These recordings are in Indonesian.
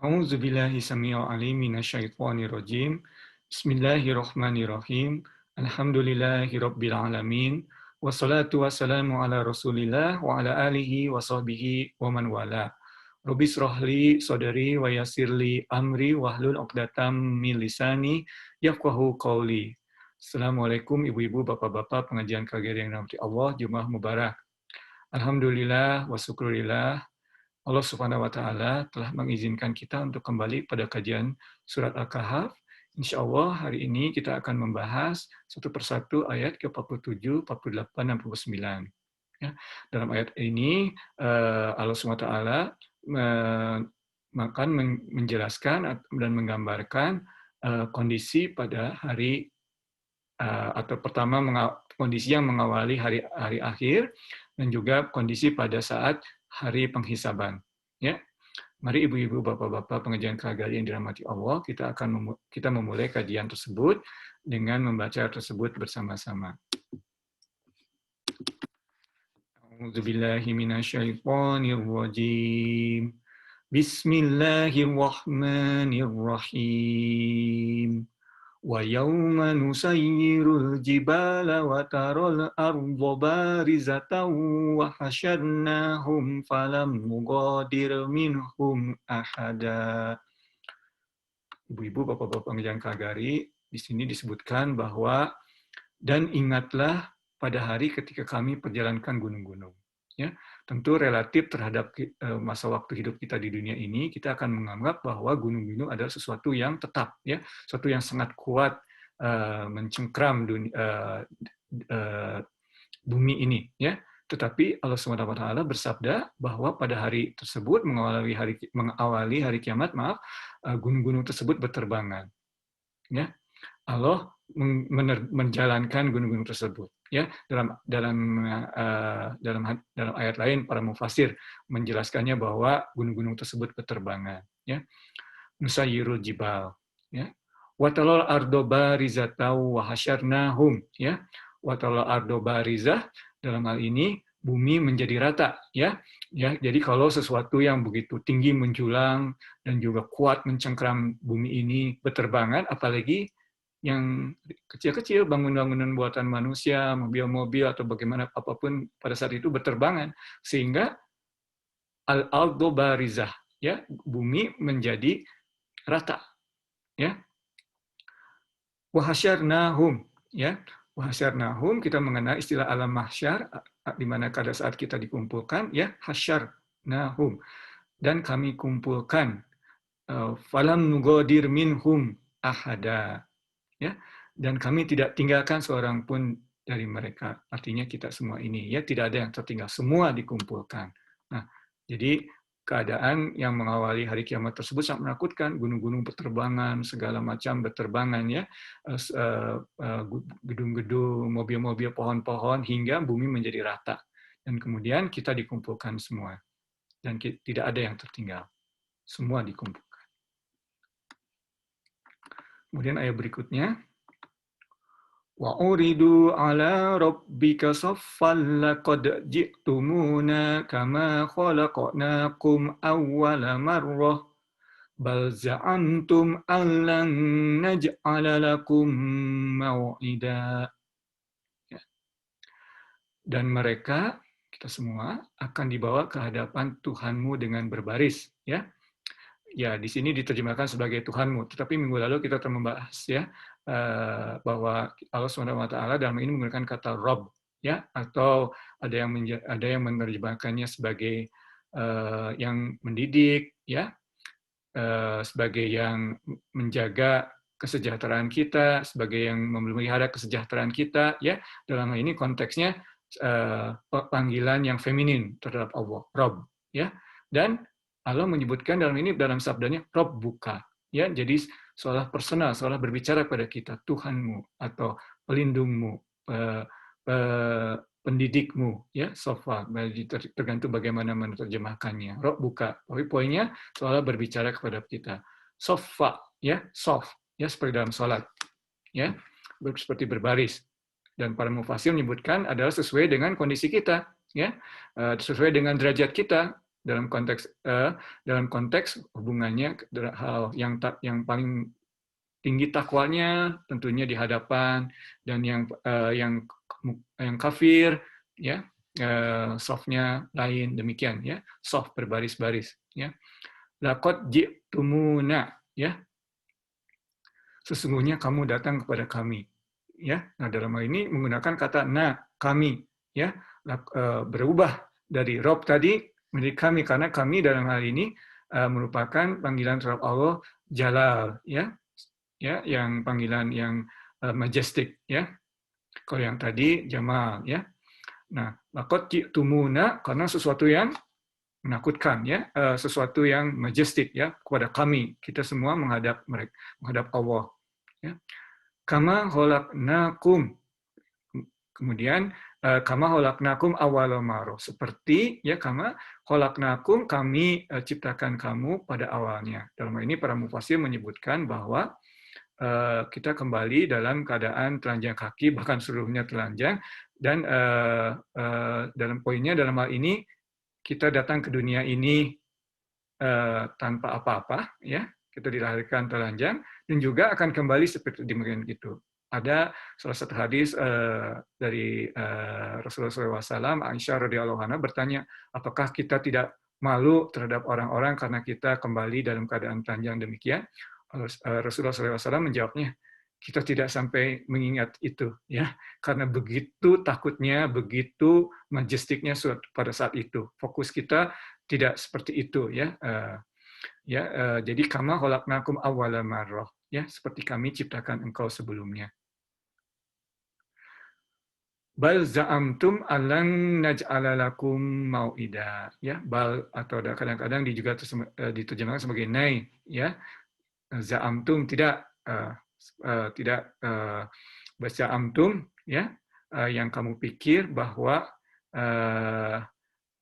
A'udzu billahi samii'il 'aliim minasyaitonir rajiim. Bismillahirrahmanirrahim. Alhamdulillahi rabbil alamin. Wassalatu wassalamu ala Rasulillah wa ala alihi wa sahbihi wa man wala. Rabbi shrah li sadri wa yassir li amri wahlul 'uqdatam min lisani yafqahu qawli. Assalamualaikum ibu-ibu, bapak-bapak pengajian KGRI yang dirahmati Allah, Jumat Mubarak. Alhamdulillah wa syukurillah, Allah Subhanahu wa Ta'ala telah mengizinkan kita untuk kembali pada kajian surat Al-Kahf. Insya Allah hari ini kita akan membahas satu persatu ayat ke-47, 48, dan 49. Ya, dalam ayat ini Allah Subhanahu wa Ta'ala akan menjelaskan dan menggambarkan kondisi pada hari atau pertama kondisi yang mengawali hari akhir dan juga kondisi pada saat hari penghisaban. Ya, mari ibu-ibu, bapak-bapak pengajian KGRI yang dirahmati Allah, kita memulai kajian tersebut dengan membaca tersebut bersama-sama. A'udzubillahi minasyaitonirrajim. Bismillahirrahmanirrahim. وَيَوْمَ نُسَيِّرُ الْجِبَالَ وَتَرَى الْأَرْضَ بَارِزَةً وَحَشَرْنَاهُمْ فَلَمْ نُغَادِرْ مِنْهُمْ أَحَدًا. Ibu-ibu, bapak-bapak pengajian KGRI, di sini disebutkan bahwa dan ingatlah pada hari ketika kami perjalankan gunung-gunung. Ya, tentu relatif terhadap masa waktu hidup kita di dunia ini, kita akan menganggap bahwa gunung-gunung adalah sesuatu yang tetap, ya, sesuatu yang sangat kuat mencengkram bumi ini, ya. Tetapi Allah SWT bersabda bahwa pada hari tersebut mengawali hari kiamat, gunung-gunung tersebut berterbangan, ya. Allah menjalankan gunung-gunung tersebut, ya. Dalam ayat lain para mufasir menjelaskannya bahwa gunung-gunung tersebut berterbangan, ya. Nusayyirul jibal, ya. Watalal ardo barizatau wa hasyarnahum, ya. Watalal ardo barizah, dalam hal ini bumi menjadi rata, ya. Ya, jadi kalau sesuatu yang begitu tinggi menjulang dan juga kuat mencengkram bumi ini berterbangan, apalagi yang kecil-kecil, bangunan-bangunan buatan manusia, mobil-mobil atau bagaimana apapun pada saat itu berterbangan, sehingga al-ardu barizah, ya, bumi menjadi rata, ya. Wa hasyarnahum, ya. Wa hasyarnahum, kita mengenal istilah alam mahsyar, di mana pada saat kita dikumpulkan, ya, hasyarnahum, dan kami kumpulkan, falam nugodir minhum ahada, ya, dan kami tidak tinggalkan seorang pun dari mereka. Artinya kita semua ini, ya, tidak ada yang tertinggal, semua dikumpulkan. Nah, jadi keadaan yang mengawali hari kiamat tersebut sangat menakutkan, gunung-gunung berterbangan, segala macam berterbangan, ya, gedung-gedung, mobil-mobil, pohon-pohon, hingga bumi menjadi rata. Dan kemudian kita dikumpulkan semua, dan tidak ada yang tertinggal, semua dikumpulkan. Kemudian ayat berikutnya, wa uridu ala rabbika saffan laqad ji'tumuna kama khalaqnakum awwala marrah bal za'antum allan naj'ala lakum mau'ida. Ya. Dan mereka, kita semua, akan dibawa ke hadapan Tuhanmu dengan berbaris, ya. Ya, di sini diterjemahkan sebagai Tuhanmu. Tetapi minggu lalu kita telah membahas, ya, bahwa Allah SWT dalam ini menggunakan kata Rob, ya, atau ada yang menerjemahkannya sebagai yang mendidik, ya, sebagai yang menjaga kesejahteraan kita, sebagai yang memelihara kesejahteraan kita, ya. Dalam hal ini konteksnya panggilan yang feminin terhadap Allah, Rob, ya. Dan Allah menyebutkan dalam ini, dalam sabdanya, Rob buka, ya, jadi seolah personal, seolah berbicara pada kita, Tuhanmu atau pelindungmu, pendidikmu, ya, sofa, tergantung bagaimana menerjemahkannya. Rob buka, tapi poinnya seolah berbicara kepada kita. Sofa, ya, soft, ya, seperti dalam sholat, ya, seperti berbaris. Dan para mufasir menyebutkan adalah sesuai dengan kondisi kita, ya, sesuai dengan derajat kita. dalam konteks hubungannya hal yang paling tinggi takwanya tentunya di hadapan, dan yang kafir ya softnya lain, demikian ya, soft berbaris-baris ya. Laqad ji'tumuna ya, sesungguhnya kamu datang kepada kami ya. Nah, dalam hal ini menggunakan kata kami ya, berubah dari Rob tadi menjadi kami, karena kami dalam hal ini merupakan panggilan terhadap Allah Jalal ya, yang panggilan yang majestic ya. Kalau yang tadi Jamal ya. Nah, laqad ji'tumuna karena sesuatu yang menakutkan ya, sesuatu yang majestic ya, kepada kami, kita semua menghadap Allah ya. Kama khalaqnakum, kemudian kama khalaqnakum awwala marrah, seperti ya kama khalaqnakum, kami ciptakan kamu pada awalnya. Dalam hal ini para mufasir menyebutkan bahwa kita kembali dalam keadaan telanjang kaki, bahkan seluruhnya telanjang, dan dalam poinnya dalam hal ini kita datang ke dunia ini tanpa apa-apa ya, kita dilahirkan telanjang dan juga akan kembali seperti demikian gitu. Ada salah satu hadis dari Rasulullah SAW, Aisyah radhiyallahu anha bertanya, apakah kita tidak malu terhadap orang-orang karena kita kembali dalam keadaan telanjang demikian? Rasulullah SAW menjawabnya, kita tidak sampai mengingat itu ya, karena begitu takutnya, begitu majestiknya pada saat itu. Fokus kita tidak seperti itu ya. Jadi kama khalaqnakum awwala marrah ya, seperti kami ciptakan engkau sebelumnya. Bal za'amtum alan naj'ala lakum mau'ida ya, bal atau kadang-kadang juga diterjemahkan sebagai nay ya. Za'amtum tidak za'amtum ya, yang kamu pikir bahwa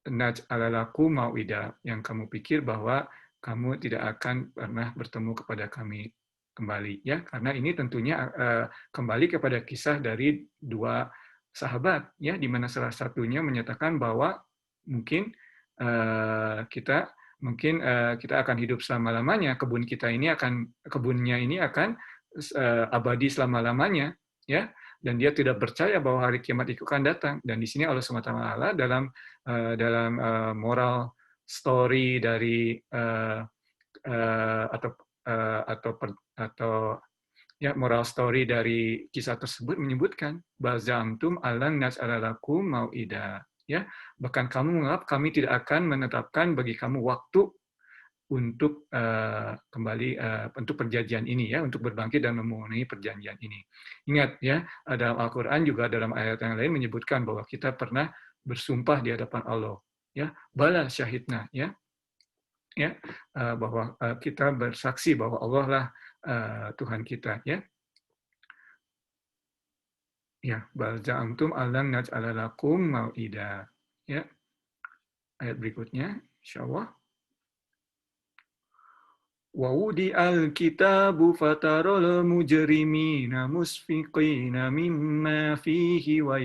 naj'ala lakum mau'ida, yang kamu pikir bahwa kamu tidak akan pernah bertemu kepada kami kembali ya, karena ini tentunya kembali kepada kisah dari dua sahabat ya, di mana salah satunya menyatakan bahwa mungkin kita akan hidup selama-lamanya, kebunnya ini akan abadi selama-lamanya ya, dan dia tidak percaya bahwa hari kiamat itu akan datang. Dan di sini Allah SWT dalam moral story dari moral story dari kisah tersebut menyebutkan bazamtum alan nas'alalakum mau'ida ya, bahkan kamu menganggap kami tidak akan menetapkan bagi kamu waktu untuk kembali untuk perjanjian ini ya, untuk berbangkit dan memenuhi perjanjian ini. Ingat ya, dalam Al-Qur'an juga dalam ayat yang lain menyebutkan bahwa kita pernah bersumpah di hadapan Allah ya, bala syahidna ya, bahwa kita bersaksi bahwa Allah lah Tuhan kita ya. Ya, bal za'amtum alan naj'ala lakum mau'ida. Ya. Ayat berikutnya, insyaallah. Wa wudi'al kitabu fataral mujrimina musfiqina mimma fihi wa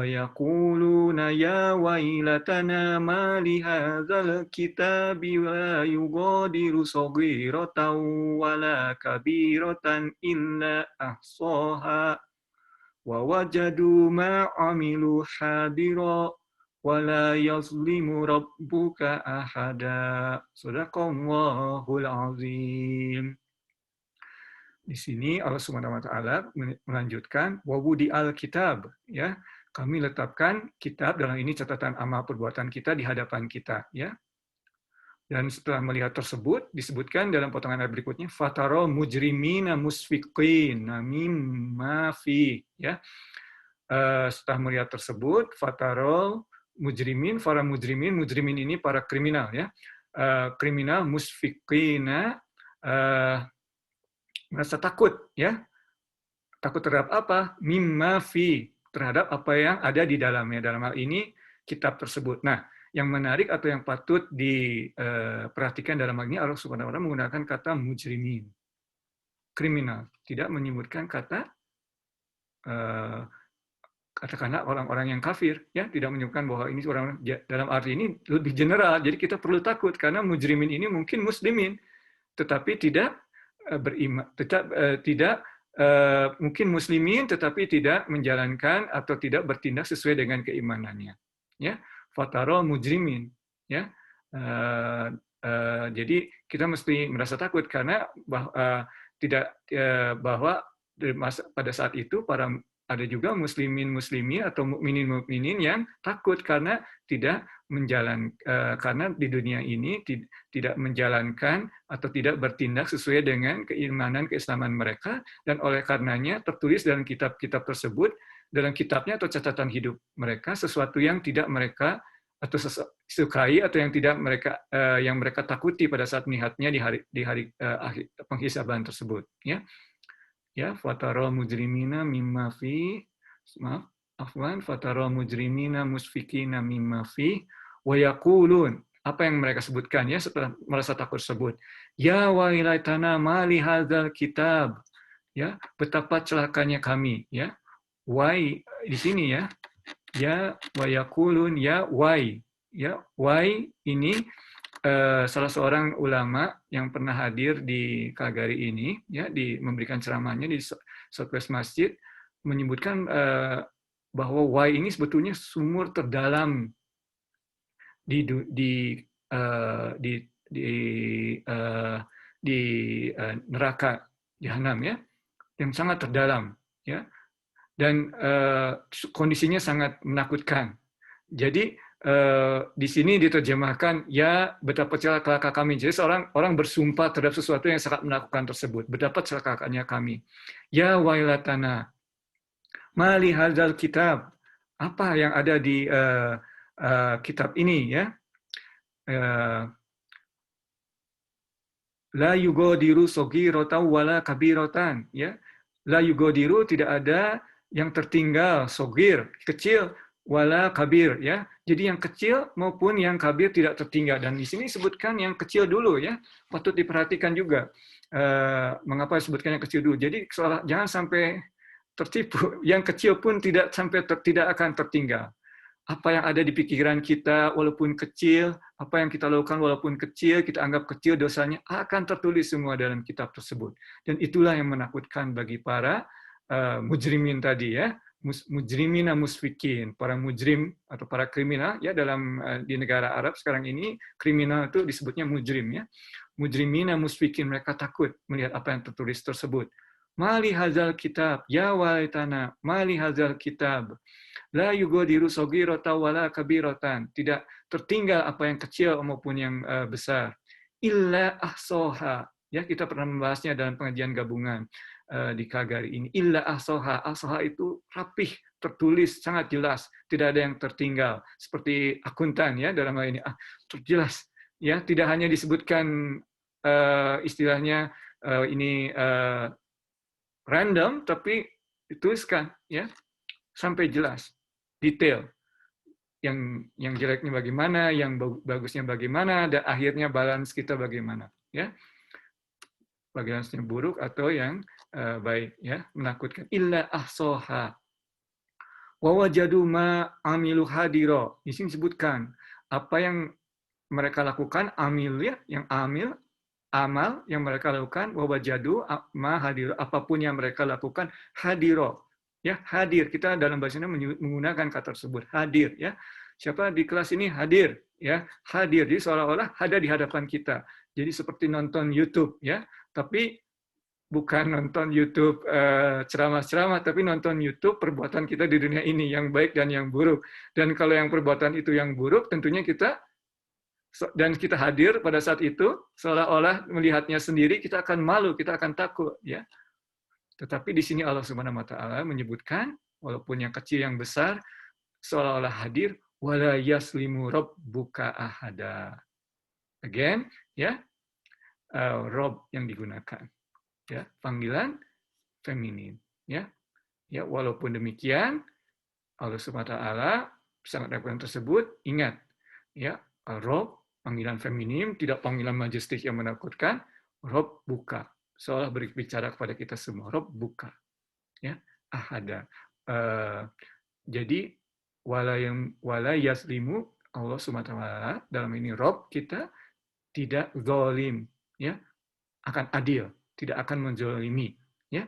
yaquluna ya wailatana ma li hadzal kitabi wa yughadiru saghiratan wala kabiratan illa ahsaha wa wajadu ma 'amilu hadira wala yazlimu rabbuka ahada. Shadaqallahul azim. Di sini Allah Subhanahu wa taala melanjutkan wawudi al-kitab ya. Kami letakkan kitab, dalam ini catatan amal perbuatan kita di hadapan kita ya. Dan setelah melihat tersebut disebutkan dalam potongan ayat berikutnya fatarol mujrimina musfiqin mimma fi ya. Setelah melihat tersebut fatarol mujrimin ini para kriminal ya, kriminal musfiqina merasa takut ya, takut terhadap apa, mimma fi, terhadap apa yang ada di dalamnya, dalam hal ini kitab tersebut. Nah, yang menarik atau yang patut diperhatikan dalam hal ini, Allah Subhanahu wa taala menggunakan kata mujrimin, kriminal, tidak menyebutkan kata katakanlah orang-orang yang kafir, ya, tidak menyebutkan bahwa ini orang dalam arti ini lebih general. Jadi kita perlu takut karena mujrimin ini mungkin muslimin, tetapi tidak beriman, tidak mungkin muslimin tetapi tidak menjalankan atau tidak bertindak sesuai dengan keimanannya. Ya, fatara mujrimin. Ya, jadi kita mesti merasa takut karena bahwa pada saat itu ada juga muslimin atau mukminin yang takut karena tidak karena di dunia ini tidak menjalankan atau tidak bertindak sesuai dengan keimanan keislaman mereka, dan oleh karenanya tertulis dalam kitab-kitab tersebut, dalam kitabnya atau catatan hidup mereka, sesuatu yang tidak mereka atau sukai atau yang tidak mereka takuti pada saat melihatnya di hari akhir penghisaban tersebut, ya fatara mujrimina mimma fi fatara mujrimina musfikina mimma fi wa yaqulun, apa yang mereka sebutkan ya setelah merasa takut tersebut, ya wailatana mali hadzal kitab, ya betapa celakanya kami, ya wai di sini ya wa yaqulun ya wai ini salah seorang ulama yang pernah hadir di Kagari ini, ya, memberikan ceramahnya di Southwest Masjid, menyebutkan bahwa wai ini sebetulnya sumur terdalam di neraka Jahanam, ya, yang sangat terdalam, ya, dan kondisinya sangat menakutkan. Jadi di sini diterjemahkan, ya betapa celaka kami. Jadi orang bersumpah terhadap sesuatu yang sangat menakutkan tersebut. Betapa celakakannya kami. Ya wailatana, mali hadzal kitab. Apa yang ada di kitab ini, ya? La yugodiru sogirotan wala kabirotan, ya. La yugodiru, tidak ada yang tertinggal, sogir, kecil, wala kabir, ya. Jadi yang kecil maupun yang kabir tidak tertinggal. Dan di sini disebutkan yang kecil dulu, ya. Patut diperhatikan juga mengapa disebutkan yang kecil dulu. Jadi jangan sampai tertipu. Yang kecil pun tidak akan tertinggal. Apa yang ada di pikiran kita walaupun kecil, apa yang kita lakukan walaupun kecil, kita anggap kecil dosanya, akan tertulis semua dalam kitab tersebut. Dan itulah yang menakutkan bagi para mujrimin tadi, ya. Mujrimina musfikin, para mujrim atau para kriminal, ya, dalam di negara Arab sekarang ini kriminal itu disebutnya mujrim, ya. Mujrimina musfikin, mereka takut melihat apa yang tertulis tersebut. Mali hazal kitab, ya walitana, mali hazal kitab. La yugodiru sogirota wala kabiratan. Tidak tertinggal apa yang kecil maupun yang besar. Illa ahsoha. Ya, kita pernah membahasnya dalam pengajian gabungan di Kagari ini. Illa ahsoha. Ahsoha itu rapih, tertulis, sangat jelas. Tidak ada yang tertinggal. Seperti akuntan, ya, dalam hal ini. Terjelas. Ya, tidak hanya disebutkan istilahnya ini random, tapi dituliskan, ya, sampai jelas, detail. Yang jeleknya bagaimana, yang bagusnya bagaimana, dan akhirnya balance kita bagaimana, ya. Balance-nya buruk atau yang baik, ya, menakutkan. Illa ahsoha. Wa wajadu ma amilu hadiro. Di sini disebutkan apa yang mereka lakukan, amil, ya, yang amil, amal yang mereka lakukan, wajadu ma hadiro, apapun yang mereka lakukan, hadiro, ya, hadir. Kita dalam bahasa Indonesia menggunakan kata tersebut, hadir, ya. Siapa di kelas ini hadir, ya, hadir. Jadi seolah-olah ada di hadapan kita. Jadi seperti nonton YouTube, ya, tapi bukan nonton YouTube ceramah-ceramah, tapi nonton YouTube perbuatan kita di dunia ini, yang baik dan yang buruk. Dan kalau yang perbuatan itu yang buruk, tentunya kita hadir pada saat itu, seolah-olah melihatnya sendiri, kita akan malu, kita akan takut, ya. Tetapi di sini Allah Subhanahu wa taala menyebutkan, walaupun yang kecil yang besar, seolah-olah hadir, wala yaslimu rabbuka ahada. Again, ya, Rob yang digunakan, ya, panggilan feminin, ya. Ya, walaupun demikian, Allah Subhanahu wa taala sangat melakukan tersebut, ingat, ya, Rob, panggilan feminim, tidak panggilan majestik yang menakutkan. Rob buka, seolah berbicara kepada kita semua. Rob buka, ya, ahada. Jadi wala yazlimu, Allah Subhanahu wa taala dalam ini Rob kita tidak zalim, ya, akan adil, tidak akan menzalimi, ya.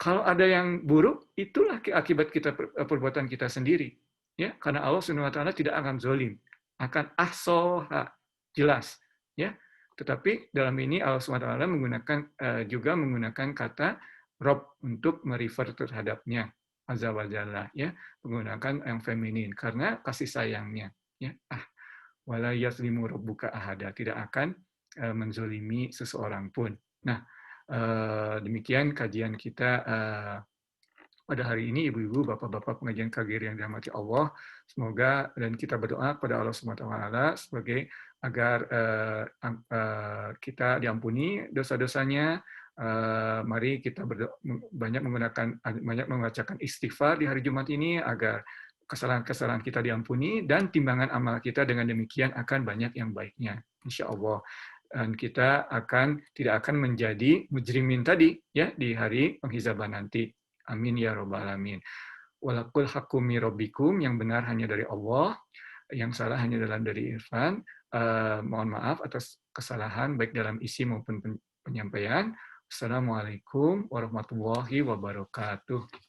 Kalau ada yang buruk, itulah akibat kita perbuatan kita sendiri, ya. Karena Allah Subhanahu wa taala tidak akan zalim, akan ahsoha, jelas, ya. Tetapi dalam ini Allah Subhanahu wa taala menggunakan juga menggunakan kata Rob untuk merefer terhadapnya, azza wa jalla, ya, menggunakan yang feminin karena kasih sayangnya, ya. Wala yazlimu rabbuka ahada, tidak akan menzolimi seseorang pun. Nah, demikian kajian kita pada hari ini, ibu-ibu, bapak-bapak pengajian KGRI yang dirahmati Allah. Semoga dan kita berdoa kepada Allah Subhanahu wa taala sebagai agar kita diampuni dosa-dosanya. Mari kita banyak membacakan istighfar di hari Jumat ini agar kesalahan-kesalahan kita diampuni dan timbangan amal kita dengan demikian akan banyak yang baiknya, insya Allah. Dan kita tidak akan menjadi mujrimin tadi, ya, di hari penghisaban nanti. Amin ya robbal alamin. Walaqul haqqu mir rabbikum, yang benar hanya dari Allah, yang salah hanya dari Irfan. Mohon maaf atas kesalahan baik dalam isi maupun penyampaian. Assalamualaikum warahmatullahi wabarakatuh.